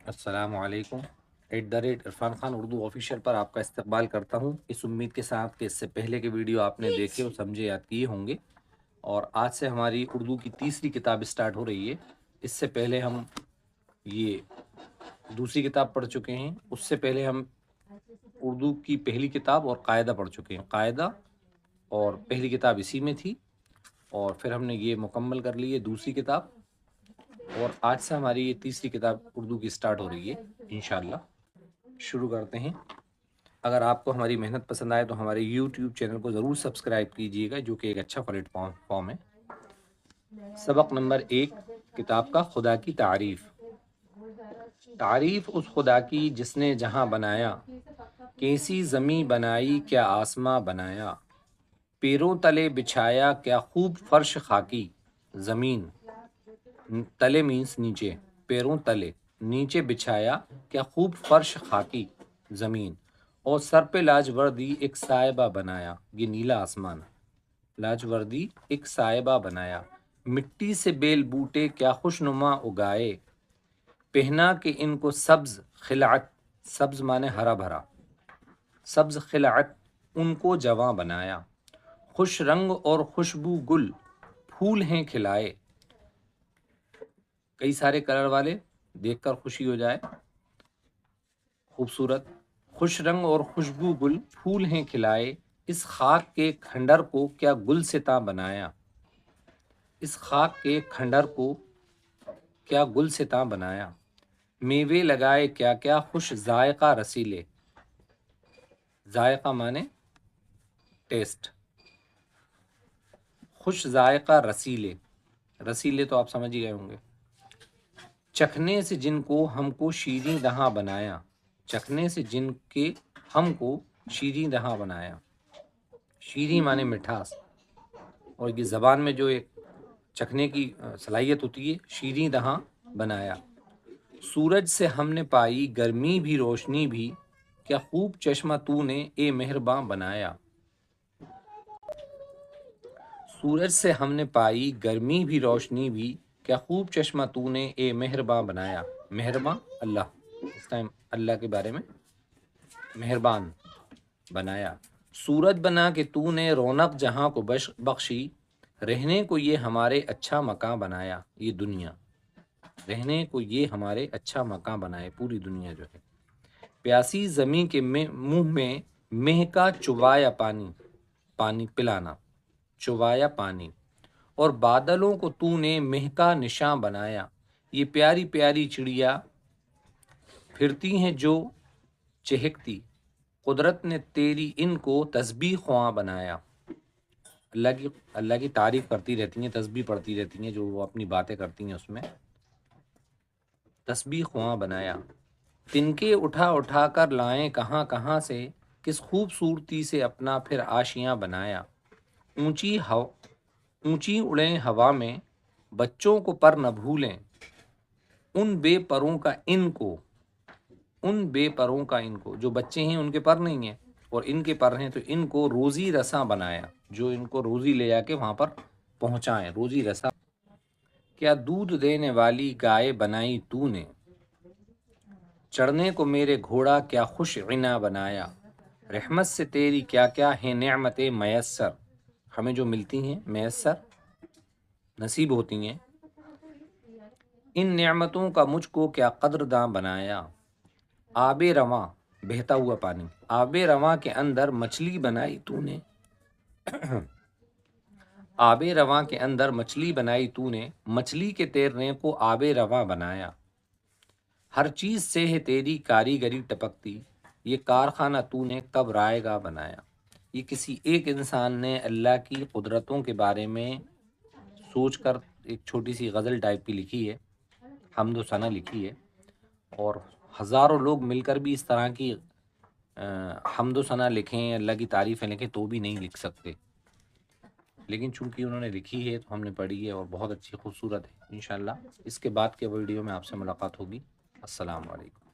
السلام علیکم۔ @عرفان خان اردو آفیشیل پر آپ کا استقبال کرتا ہوں، اس امید کے ساتھ کہ اس سے پہلے کے ویڈیو آپ نے دیکھے اور سمجھے یاد کیے ہوں گے، اور آج سے ہماری اردو کی تیسری کتاب اسٹارٹ ہو رہی ہے۔ اس سے پہلے ہم یہ دوسری کتاب پڑھ چکے ہیں، اس سے پہلے ہم اردو کی پہلی کتاب اور قاعدہ پڑھ چکے ہیں۔ قاعدہ اور پہلی کتاب اسی میں تھی، اور پھر ہم نے یہ مکمل کر لی ہے دوسری کتاب، اور آج سے ہماری یہ تیسری کتاب اردو کی سٹارٹ ہو رہی ہے انشاءاللہ۔ شروع کرتے ہیں۔ اگر آپ کو ہماری محنت پسند آئے تو ہمارے یوٹیوب چینل کو ضرور سبسکرائب کیجیے گا، جو کہ ایک اچھا پلیٹ فارم ہے۔ سبق نمبر 1 کتاب کا خدا کی تعریف۔ تعریف اس خدا کی جس نے جہاں بنایا، کیسی زمیں بنائی کیا آسماں بنایا، پیروں تلے بچھایا کیا خوب فرش خاکی، زمین تلے مینس نیچے، پیروں تلے نیچے بچھایا کیا خوب فرش خاکی، زمین، اور سر پہ لاجوردی ایک سائبہ بنایا، یہ نیلا آسمان، لاجوردی ایک سائبہ بنایا، مٹی سے بیل بوٹے کیا خوشنما اگائے، پہنا کہ ان کو سبز خلعت، سبز مانے ہرا بھرا، سبز خلعت ان کو جواں بنایا، خوش رنگ اور خوشبو گل پھول ہیں کھلائے، کئی سارے کلر والے، دیکھ کر خوشی ہو جائے، خوبصورت، خوش رنگ اور خوشبو گل پھول ہیں کھلائے، اس خاک کے کھنڈر کو کیا گلستاں بنایا، اس خاک کے کھنڈر کو کیا گلستاں بنایا، میوے لگائے کیا کیا خوش ذائقہ رسیلے، ذائقہ مانے ٹیسٹ، خوش ذائقہ رسیلے، رسیلے تو آپ سمجھ ہی گئے ہوں گے، چکھنے سے جن کو ہم کو شیریں دہاں بنایا، چکھنے سے جن کے ہم کو شیریں دہاں بنایا، شیریں مانے مٹھاس، اور یہ زبان میں جو ایک چکھنے کی صلاحیت ہوتی ہے، شیریں دہاں بنایا، سورج سے ہم نے پائی گرمی بھی روشنی بھی کیا خوب چشمہ تو نے اے مہرباں بنایا، سورج سے ہم نے پائی گرمی بھی روشنی بھی کیا خوب چشمہ تو نے اے مہرباں بنایا، مہرباں اللہ، اس ٹائم اللہ کے بارے میں مہربان بنایا، سورج بنا کہ تو نے رونق جہاں کو بخشی، رہنے کو یہ ہمارے اچھا مکان بنایا، یہ دنیا، رہنے کو یہ ہمارے اچھا مکان بنائے، پوری دنیا جو ہے، پیاسی زمین کے منہ میں مہ کا چبایا پانی، پانی پلانا، چبایا پانی، اور بادلوں کو تو نے مہ کا نشاں بنایا، یہ پیاری پیاری چڑیا پھرتی ہیں جو چہکتی، قدرت نے تیری ان کو تسبیح خواں بنایا، اللہ کی تعریف کرتی رہتی ہیں، تسبیح پڑھتی رہتی ہیں، جو وہ اپنی باتیں کرتی ہیں اس میں، تسبیح خواں بنایا، تنکے اٹھا اٹھا کر لائیں کہاں کہاں سے، کس خوبصورتی سے اپنا پھر آشیاں بنایا، اونچی اڑیں ہوا میں بچوں کو پر نہ بھولیں، ان بے پروں کا ان کو، ان بے پروں کا ان کو، جو بچے ہیں ان کے پر نہیں ہیں اور ان کے پر ہیں، تو ان کو روزی رساں بنایا، جو ان کو روزی لے جا کے وہاں پر پہنچائیں، روزی رساں، کیا دودھ دینے والی گائے بنائی تو نے، چڑھنے کو میرے گھوڑا کیا خوش عنا بنایا، رحمت سے تیری کیا کیا ہیں نعمتیں میسر، ہمیں جو ملتی ہیں میسر نصیب ہوتی ہیں، ان نعمتوں کا مجھ کو کیا قدرداں بنایا، آب رواں بہتا ہوا پانی، آب رواں کے اندر مچھلی بنائی تو نے، آب رواں کے اندر مچھلی بنائی تو نے، مچھلی کے تیرنے کو آب رواں بنایا، ہر چیز سے ہے تیری کاریگری ٹپکتی، یہ کارخانہ تو نے کب رائے گا بنایا، یہ کسی ایک انسان نے اللہ کی قدرتوں کے بارے میں سوچ کر ایک چھوٹی سی غزل ٹائپ کی لکھی ہے، حمد و ثنا لکھی ہے، اور ہزاروں لوگ مل کر بھی اس طرح کی حمد و ثنا لکھیں، اللہ کی تعریفیں لکھیں، تو بھی نہیں لکھ سکتے، لیکن چونکہ انہوں نے لکھی ہے تو ہم نے پڑھی ہے، اور بہت اچھی خوبصورت ہے، انشاءاللہ اس کے بعد کے ویڈیو میں آپ سے ملاقات ہوگی۔ السلام علیکم۔